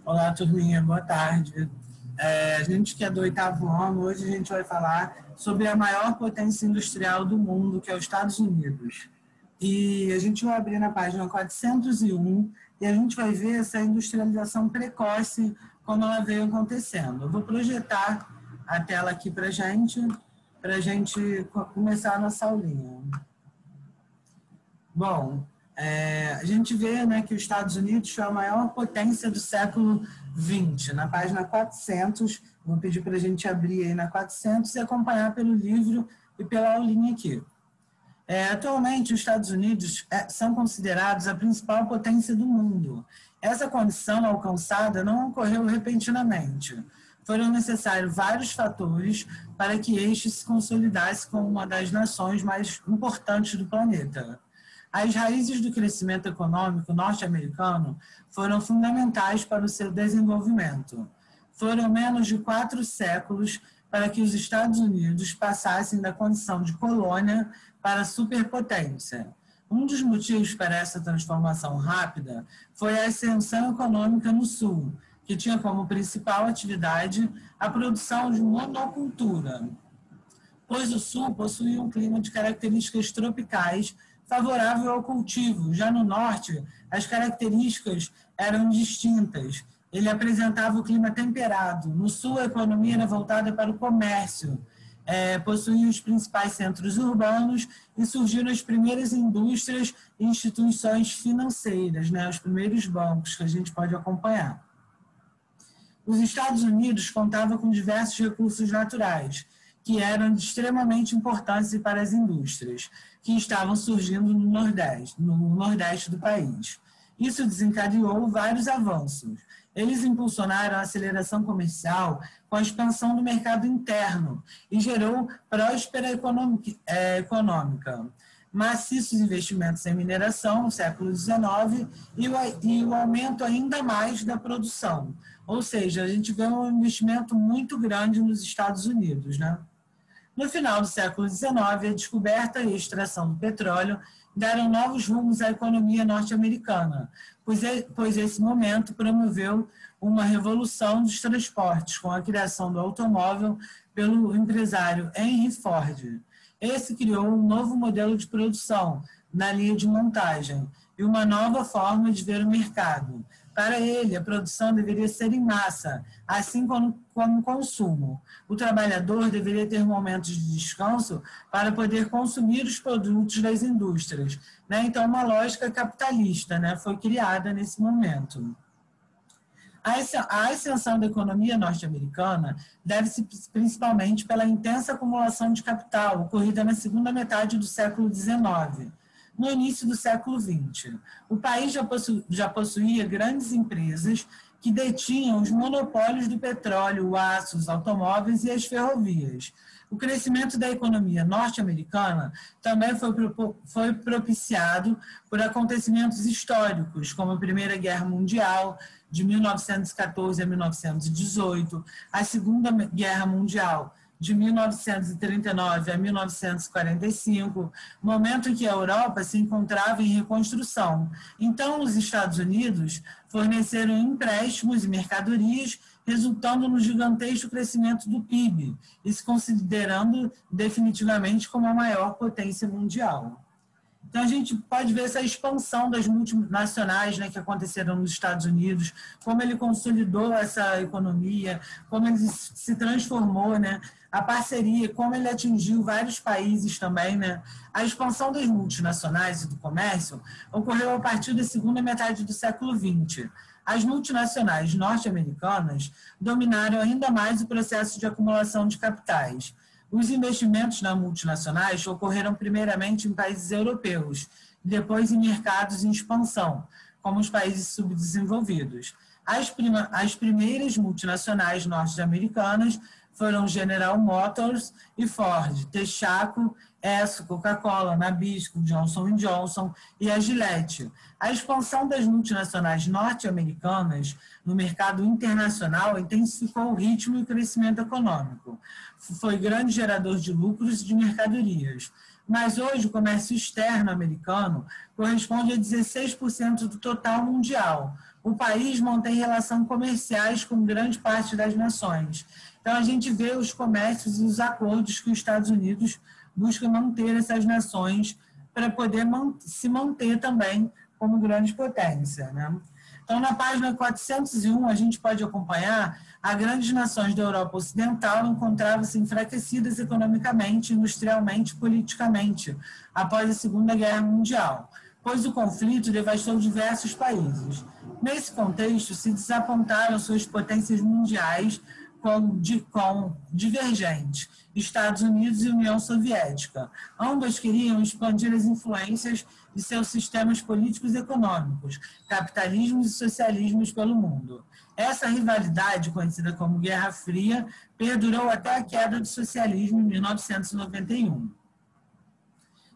Olá, turminha, boa tarde. A gente que é do oitavo ano, hoje a gente vai falar sobre a maior potência industrial do mundo, que é os Estados Unidos. E a gente vai abrir na página 401 e a gente vai ver essa industrialização precoce, como ela veio acontecendo. Eu vou projetar a tela aqui para a gente começar a nossa aulinha. Bom, a gente vê, né, que os Estados Unidos foi a maior potência do século XX. Na página 400, vou pedir para a gente abrir aí na 400 e acompanhar pelo livro e pela aulinha aqui. Atualmente, os Estados Unidos são considerados a principal potência do mundo. Essa condição alcançada não ocorreu repentinamente. Foram necessários vários fatores para que este se consolidasse como uma das nações mais importantes do planeta. As raízes do crescimento econômico norte-americano foram fundamentais para o seu desenvolvimento. Foram menos de 4 séculos para que os Estados Unidos passassem da condição de colônia para superpotência. Um dos motivos para essa transformação rápida foi a ascensão econômica no Sul, que tinha como principal atividade a produção de monocultura, pois o Sul possuía um clima de características tropicais favorável ao cultivo. Já no Norte, as características eram distintas. Ele apresentava o clima temperado. No Sul, a economia era voltada para o comércio. Possuía os principais centros urbanos e surgiram as primeiras indústrias e instituições financeiras, né, os primeiros bancos que a gente pode acompanhar. Os Estados Unidos contavam com diversos recursos naturais, que eram de extremamente importância para as indústrias, que estavam surgindo no Nordeste do país. Isso desencadeou vários avanços. Eles impulsionaram a aceleração comercial com a expansão do mercado interno e gerou próspera econômica. Maciços investimentos em mineração no século XIX e o aumento ainda mais da produção. Ou seja, a gente vê um investimento muito grande nos Estados Unidos, né? No final do século XIX, a descoberta e a extração do petróleo deram novos rumos à economia norte-americana, pois esse momento promoveu uma revolução dos transportes, com a criação do automóvel pelo empresário Henry Ford. Esse criou um novo modelo de produção na linha de montagem e uma nova forma de ver o mercado. Para ele, a produção deveria ser em massa, assim como o consumo. O trabalhador deveria ter momentos de descanso para poder consumir os produtos das indústrias, né? Então, uma lógica capitalista, né, foi criada nesse momento. A ascensão da economia norte-americana deve-se principalmente pela intensa acumulação de capital ocorrida na segunda metade do século XIX. No início do século XX, o país já possuía grandes empresas que detinham os monopólios do petróleo, o aço, os automóveis e as ferrovias. O crescimento da economia norte-americana também foi propiciado por acontecimentos históricos, como a Primeira Guerra Mundial, de 1914 a 1918, a Segunda Guerra Mundial, de 1939 a 1945, momento em que a Europa se encontrava em reconstrução. Então, os Estados Unidos forneceram empréstimos e mercadorias, resultando no gigantesco crescimento do PIB e se considerando definitivamente como a maior potência mundial. Então, a gente pode ver essa expansão das multinacionais, né, que aconteceram nos Estados Unidos, como ele consolidou essa economia, como ele se transformou, né, a parceria, como ele atingiu vários países também, né. A expansão das multinacionais e do comércio ocorreu a partir da segunda metade do século XX. As multinacionais norte-americanas dominaram ainda mais o processo de acumulação de capitais. Os investimentos nas multinacionais ocorreram primeiramente em países europeus, depois em mercados em expansão, como os países subdesenvolvidos. As primeiras multinacionais norte-americanas foram General Motors e Ford, Texaco, Esso, Coca-Cola, Nabisco, Johnson & Johnson e a Gillette. A expansão das multinacionais norte-americanas no mercado internacional intensificou o ritmo e o crescimento econômico. Foi grande gerador de lucros e de mercadorias. mas hoje o comércio externo americano corresponde a 16% do total mundial. O país mantém relações comerciais com grande parte das nações. Então, a gente vê os comércios e os acordos que os Estados Unidos buscam manter essas nações para poder se manter também como grande potência, né? Então, na página 401, a gente pode acompanhar as grandes nações da Europa Ocidental encontravam-se enfraquecidas economicamente, industrialmente e politicamente após a Segunda Guerra Mundial, pois o conflito devastou diversos países. Nesse contexto, se desapontaram suas potências mundiais com divergentes, Estados Unidos e União Soviética. Ambas queriam expandir as influências de seus sistemas políticos e econômicos, capitalismos e socialismos pelo mundo. Essa rivalidade, conhecida como Guerra Fria, perdurou até a queda do socialismo em 1991.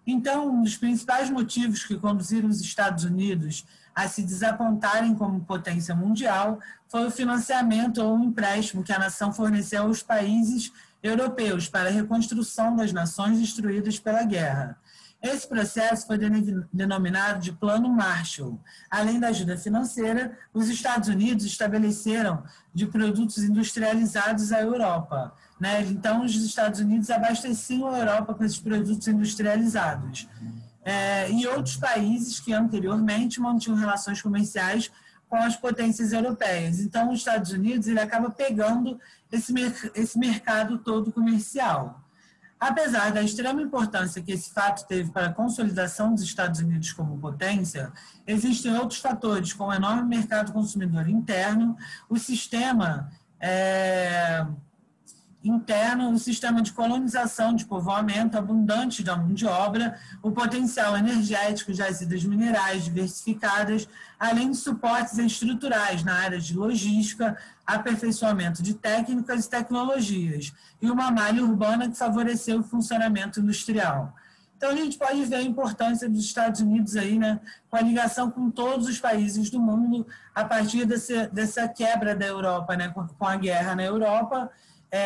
Então, um dos principais motivos que conduziram os Estados Unidos a se desapontarem como potência mundial foi o financiamento ou o empréstimo que a nação forneceu aos países europeus para a reconstrução das nações destruídas pela guerra. Esse processo foi denominado de Plano Marshall. Além da ajuda financeira, os Estados Unidos estabeleceram de produtos industrializados à Europa, né? Então, os Estados Unidos abasteciam a Europa com esses produtos industrializados. E outros países que anteriormente mantinham relações comerciais com as potências europeias. Então, os Estados Unidos ele acaba pegando esse mercado todo comercial. Apesar da extrema importância que esse fato teve para a consolidação dos Estados Unidos como potência, existem outros fatores, como o enorme mercado consumidor interno, o sistema interno, o sistema de colonização, de povoamento abundante da mão de obra, o potencial energético de jazidas minerais diversificadas, além de suportes estruturais na área de logística, aperfeiçoamento de técnicas e tecnologias, e uma malha urbana que favoreceu o funcionamento industrial. Então, a gente pode ver a importância dos Estados Unidos aí, né, com a ligação com todos os países do mundo, a partir dessa quebra da Europa, né, com a guerra na Europa.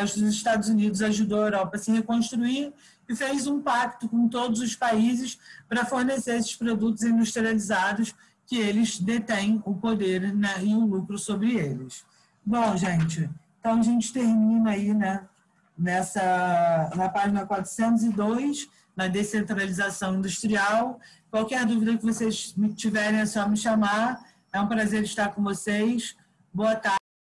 Os Estados Unidos ajudou a Europa a se reconstruir e fez um pacto com todos os países para fornecer esses produtos industrializados que eles detêm o poder, né, e o lucro sobre eles. Bom, gente, então a gente termina aí, né, na página 402, na descentralização industrial. Qualquer dúvida que vocês tiverem é só me chamar. É um prazer estar com vocês. Boa tarde.